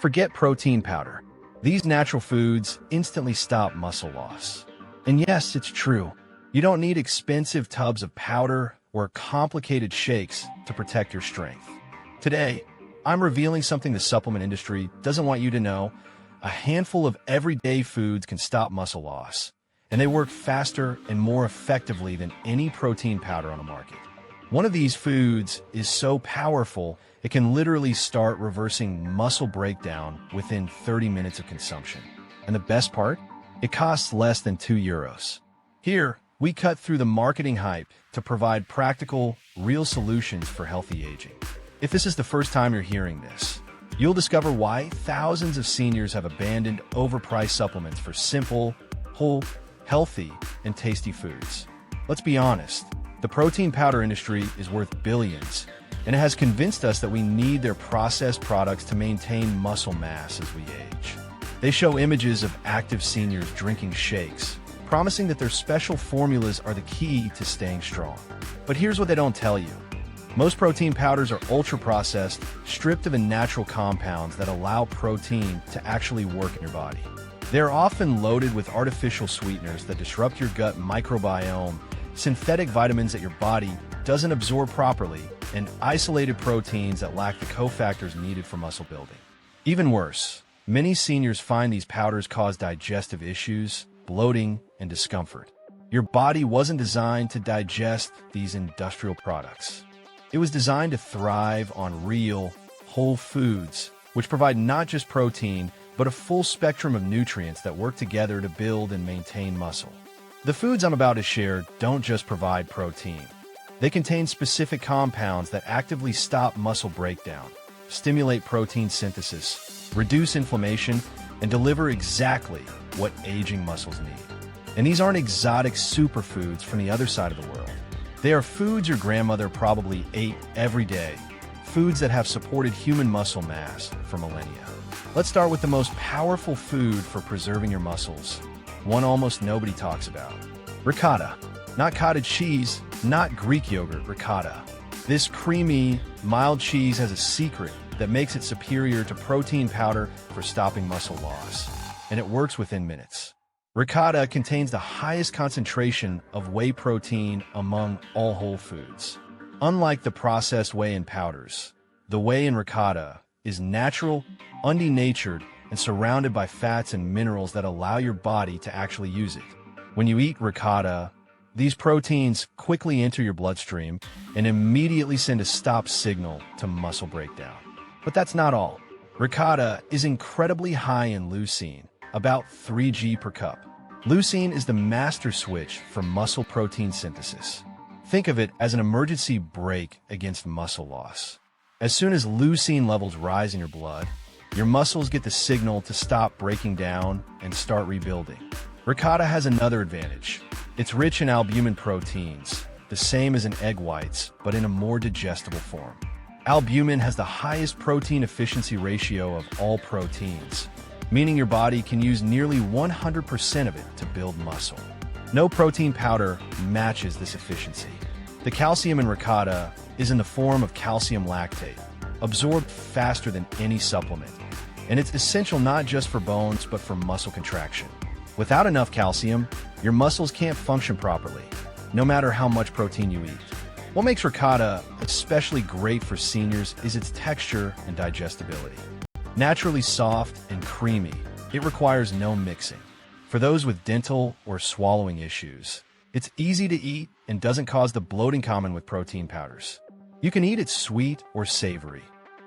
Forget protein powder. These natural foods instantly stop muscle loss. And yes, it's true. You don't need expensive tubs of powder or complicated shakes to protect your strength. Today, I'm revealing something the supplement industry doesn't want you to know. A handful of everyday foods can stop muscle loss, and they work faster and more effectively than any protein powder on the market. One of these foods is so powerful, it can literally start reversing muscle breakdown within 30 minutes of consumption. And the best part? It costs less than €2. Here, we cut through the marketing hype to provide practical, real solutions for healthy aging. If this is the first time you're hearing this, you'll discover why thousands of seniors have abandoned overpriced supplements for simple, whole, healthy, and tasty foods. Let's be honest, the protein powder industry is worth billions, and it has convinced us that we need their processed products to maintain muscle mass as we age. They show images of active seniors drinking shakes, promising that their special formulas are the key to staying strong. But here's what they don't tell you. Most protein powders are ultra-processed, stripped of the natural compounds that allow protein to actually work in your body. They are often loaded with artificial sweeteners that disrupt your gut microbiome, synthetic vitamins that your body doesn't absorb properly, and isolated proteins that lack the cofactors needed for muscle building. Even worse, many seniors find these powders cause digestive issues, bloating, and discomfort. Your body wasn't designed to digest these industrial products. It was designed to thrive on real, whole foods, which provide not just protein, but a full spectrum of nutrients that work together to build and maintain muscle. The foods I'm about to share don't just provide protein. They contain specific compounds that actively stop muscle breakdown, stimulate protein synthesis, reduce inflammation, and deliver exactly what aging muscles need. And these aren't exotic superfoods from the other side of the world. They are foods your grandmother probably ate every day, foods that have supported human muscle mass for millennia. Let's start with the most powerful food for preserving your muscles, one almost nobody talks about. Ricotta. Not cottage cheese, not Greek yogurt, ricotta. This creamy, mild cheese has a secret that makes it superior to protein powder for stopping muscle loss, and it works within minutes. Ricotta contains the highest concentration of whey protein among all whole foods. Unlike the processed whey in powders, the whey in ricotta is natural, undenatured, and surrounded by fats and minerals that allow your body to actually use it. When you eat ricotta, these proteins quickly enter your bloodstream and immediately send a stop signal to muscle breakdown. But that's not all. Ricotta is incredibly high in leucine, about 3 g per cup. Leucine is the master switch for muscle protein synthesis. Think of it as an emergency brake against muscle loss. As soon as leucine levels rise in your blood, your muscles get the signal to stop breaking down and start rebuilding. Ricotta has another advantage. It's rich in albumin proteins, the same as in egg whites, but in a more digestible form. Albumin has the highest protein efficiency ratio of all proteins, meaning your body can use nearly 100% of it to build muscle. No protein powder matches this efficiency. The calcium in ricotta is in the form of calcium lactate, absorbed faster than any supplement, and it's essential not just for bones but for muscle contraction. Without enough calcium, your muscles can't function properly, no matter how much protein you eat. What makes ricotta especially great for seniors is its texture and digestibility. Naturally soft and creamy, it requires no mixing. For those with dental or swallowing issues, it's easy to eat and doesn't cause the bloating common with protein powders. You can eat it sweet or savory,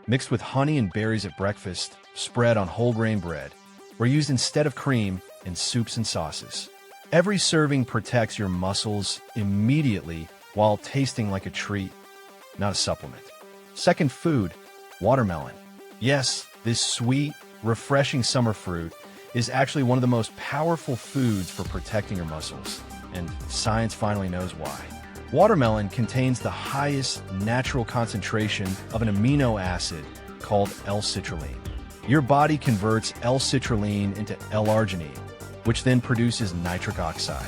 mixed with honey and berries at breakfast, spread on whole grain bread, or used instead of cream in soups and sauces. Every serving protects your muscles immediately while tasting like a treat, not a supplement. Second food, watermelon. Yes, this sweet, refreshing summer fruit is actually one of the most powerful foods for protecting your muscles, and science finally knows why. Watermelon contains the highest natural concentration of an amino acid called L-citrulline. Your body converts L-citrulline into L-arginine, which then produces nitric oxide.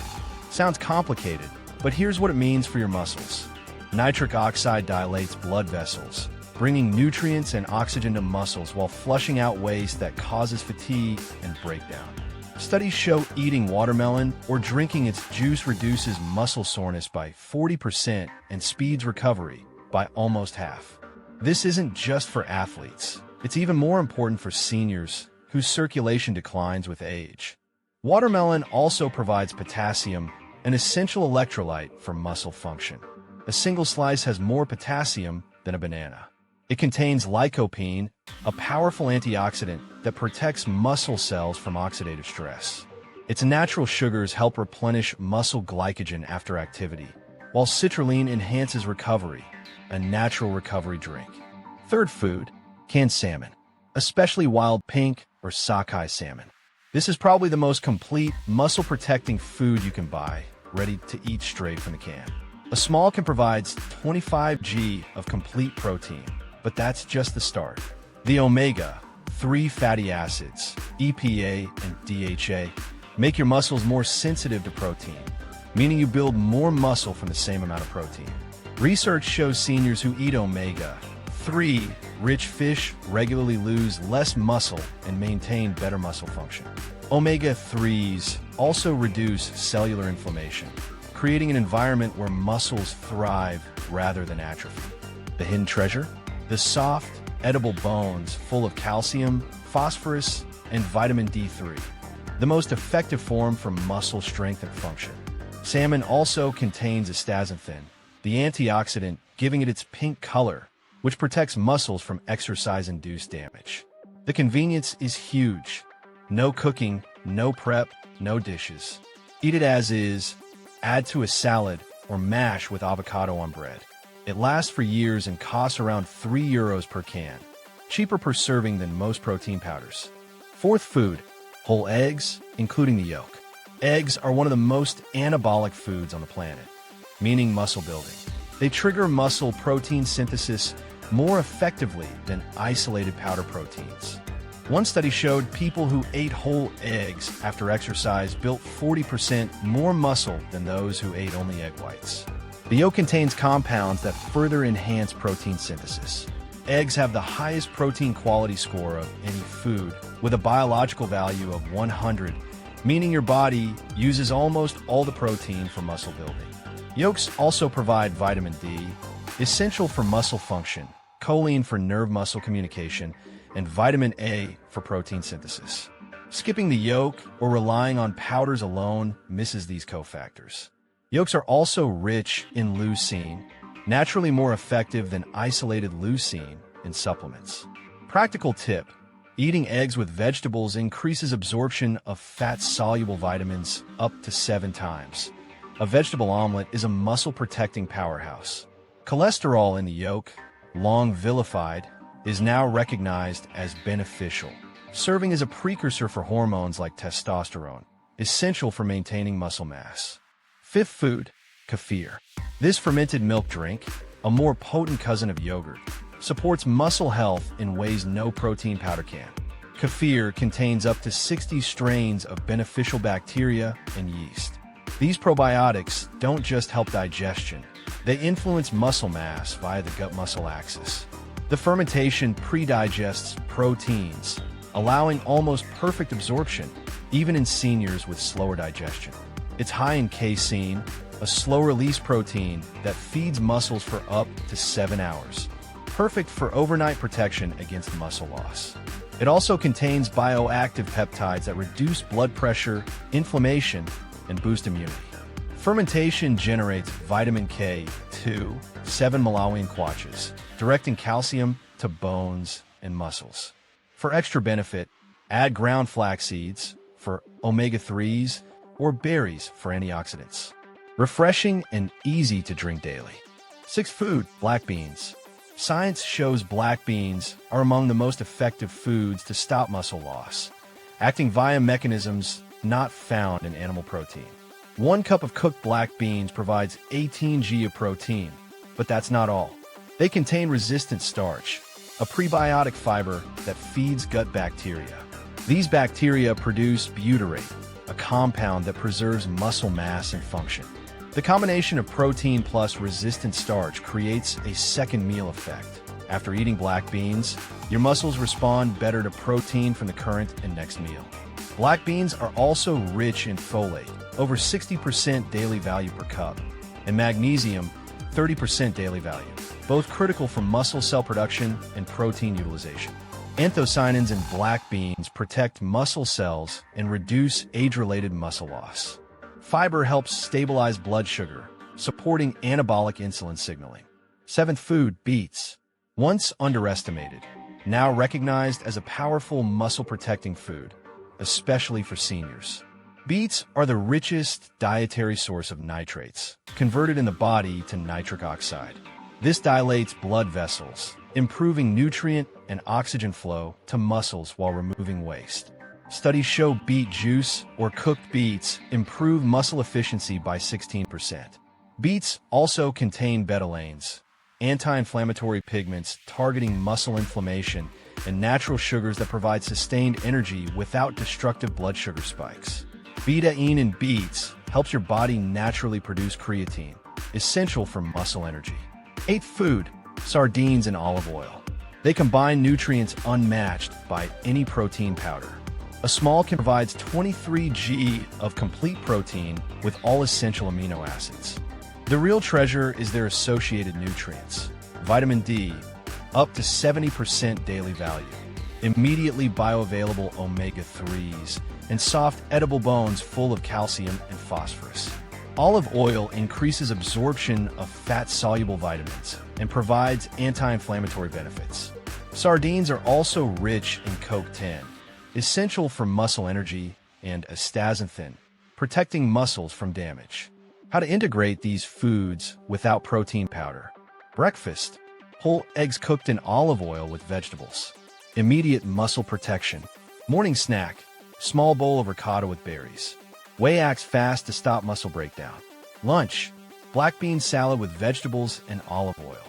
Sounds complicated, but here's what it means for your muscles. Nitric oxide dilates blood vessels, bringing nutrients and oxygen to muscles while flushing out waste that causes fatigue and breakdown. Studies show eating watermelon or drinking its juice reduces muscle soreness by 40% and speeds recovery by almost half. This isn't just for athletes. It's even more important for seniors whose circulation declines with age. Watermelon also provides potassium, an essential electrolyte for muscle function. A single slice has more potassium than a banana. It contains lycopene, a powerful antioxidant that protects muscle cells from oxidative stress. Its natural sugars help replenish muscle glycogen after activity, while citrulline enhances recovery, a natural recovery drink. Third food, canned salmon, especially wild pink or sockeye salmon. This is probably the most complete, muscle-protecting food you can buy, ready to eat straight from the can. A small can provides 25 g of complete protein, but that's just the start. The omega-3 fatty acids, EPA and DHA, make your muscles more sensitive to protein, meaning you build more muscle from the same amount of protein. Research shows seniors who eat omega-3 rich fish regularly lose less muscle and maintain better muscle function. Omega-3s also reduce cellular inflammation, creating an environment where muscles thrive rather than atrophy. The hidden treasure? The soft, edible bones full of calcium, phosphorus, and vitamin D3, the most effective form for muscle strength and function. Salmon also contains astaxanthin, the antioxidant, giving it its pink color, which protects muscles from exercise-induced damage. The convenience is huge. No cooking, no prep, no dishes. Eat it as is, add to a salad, or mash with avocado on bread. It lasts for years and costs around €3 per can, cheaper per serving than most protein powders. Fourth food, whole eggs, including the yolk. Eggs are one of the most anabolic foods on the planet, meaning muscle building. They trigger muscle protein synthesis more effectively than isolated powder proteins. One study showed people who ate whole eggs after exercise built 40% more muscle than those who ate only egg whites. The yolk contains compounds that further enhance protein synthesis. Eggs have the highest protein quality score of any food, with a biological value of 100, meaning your body uses almost all the protein for muscle building. Yolks also provide vitamin D, essential for muscle function, choline for nerve-muscle communication, and vitamin A for protein synthesis. Skipping the yolk or relying on powders alone misses these cofactors. Yolks are also rich in leucine, naturally more effective than isolated leucine in supplements. Practical tip: eating eggs with vegetables increases absorption of fat-soluble vitamins up to 7 times. A vegetable omelet is a muscle-protecting powerhouse. Cholesterol in the yolk, long vilified, is now recognized as beneficial, serving as a precursor for hormones like testosterone, essential for maintaining muscle mass. Fifth food, kefir. This fermented milk drink, a more potent cousin of yogurt, supports muscle health in ways no protein powder can. Kefir contains up to 60 strains of beneficial bacteria and yeast. These probiotics don't just help digestion, they influence muscle mass via the gut-muscle axis. The fermentation pre-digests proteins, allowing almost perfect absorption, even in seniors with slower digestion. It's high in casein, a slow-release protein that feeds muscles for up to 7 hours, perfect for overnight protection against muscle loss. It also contains bioactive peptides that reduce blood pressure, inflammation, and boost immunity. Fermentation generates vitamin K2, 7 Malawian kwaches, directing calcium to bones and muscles. For extra benefit, add ground flax seeds for omega-3s or berries for antioxidants. Refreshing and easy to drink daily. Sixth food, black beans. Science shows black beans are among the most effective foods to stop muscle loss, acting via mechanisms not found in animal protein. 1 cup of cooked black beans provides 18 g of protein, but that's not all. They contain resistant starch, a prebiotic fiber that feeds gut bacteria. These bacteria produce butyrate, a compound that preserves muscle mass and function. The combination of protein plus resistant starch creates a second meal effect. After eating black beans, your muscles respond better to protein from the current and next meal. Black beans are also rich in folate, over 60% daily value per cup, and magnesium, 30% daily value, both critical for muscle cell production and protein utilization. Anthocyanins in black beans protect muscle cells and reduce age-related muscle loss. Fiber helps stabilize blood sugar, supporting anabolic insulin signaling. Seventh food, beets. Once underestimated, now recognized as a powerful muscle-protecting food, especially for seniors. Beets are the richest dietary source of nitrates, converted in the body to nitric oxide. This dilates blood vessels, improving nutrient and oxygen flow to muscles while removing waste. Studies show beet juice or cooked beets improve muscle efficiency by 16%. Beets also contain betalains, anti-inflammatory pigments targeting muscle inflammation, and natural sugars that provide sustained energy without destructive blood sugar spikes. Betaine in beets helps your body naturally produce creatine, essential for muscle energy. Eighth food, sardines in olive oil. They combine nutrients unmatched by any protein powder. A small can provides 23 g of complete protein with all essential amino acids. The real treasure is their associated nutrients. Vitamin D, up to 70% daily value, immediately bioavailable omega-3s, and soft edible bones full of calcium and phosphorus. Olive oil increases absorption of fat-soluble vitamins and provides anti-inflammatory benefits. Sardines are also rich in CoQ10, essential for muscle energy, and astaxanthin, protecting muscles from damage. How to integrate these foods without protein powder. Breakfast: whole eggs cooked in olive oil with vegetables. Immediate muscle protection. Morning snack: small bowl of ricotta with berries. Whey acts fast to stop muscle breakdown. Lunch: black bean salad with vegetables and olive oil.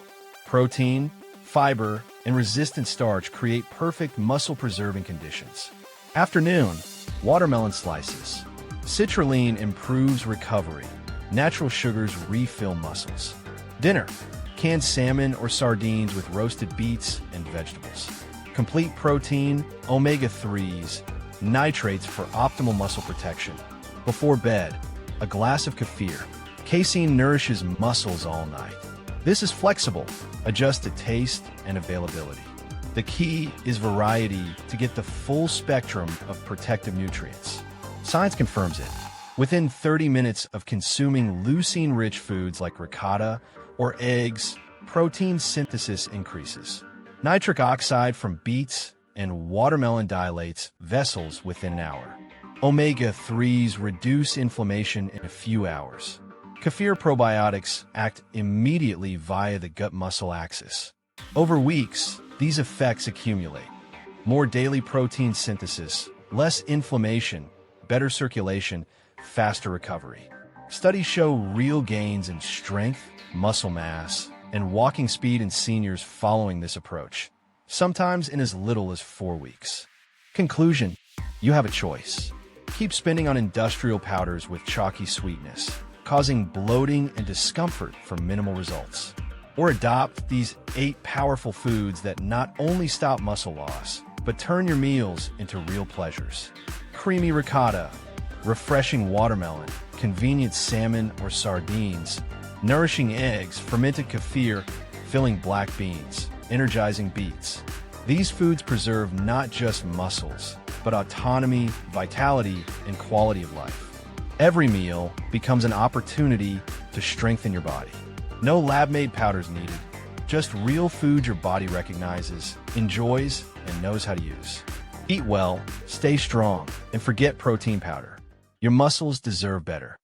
Protein, fiber, and resistant starch create perfect muscle-preserving conditions. Afternoon: watermelon slices. Citrulline improves recovery. Natural sugars refill muscles. Dinner: canned salmon or sardines with roasted beets and vegetables. Complete protein, omega-3s, nitrates for optimal muscle protection. Before bed: a glass of kefir. Casein nourishes muscles all night. This is flexible, adjust to taste and availability. The key is variety to get the full spectrum of protective nutrients. Science confirms it. Within 30 minutes of consuming leucine-rich foods like ricotta or eggs, protein synthesis increases. Nitric oxide from beets and watermelon dilates vessels within an hour. Omega-3s reduce inflammation in a few hours. Kefir probiotics act immediately via the gut-muscle axis. Over weeks, these effects accumulate. More daily protein synthesis, less inflammation, better circulation, faster recovery. Studies show real gains in strength, muscle mass, and walking speed in seniors following this approach, sometimes in as little as 4 weeks. Conclusion: you have a choice. Keep spending on industrial powders with chalky sweetness, causing bloating and discomfort for minimal results. Or adopt these 8 powerful foods that not only stop muscle loss, but turn your meals into real pleasures. Creamy ricotta, refreshing watermelon, convenient salmon or sardines, nourishing eggs, fermented kefir, filling black beans, energizing beets. These foods preserve not just muscles, but autonomy, vitality, and quality of life. Every meal becomes an opportunity to strengthen your body. No lab-made powders needed, just real food your body recognizes, enjoys, and knows how to use. Eat well, stay strong, and forget protein powder. Your muscles deserve better.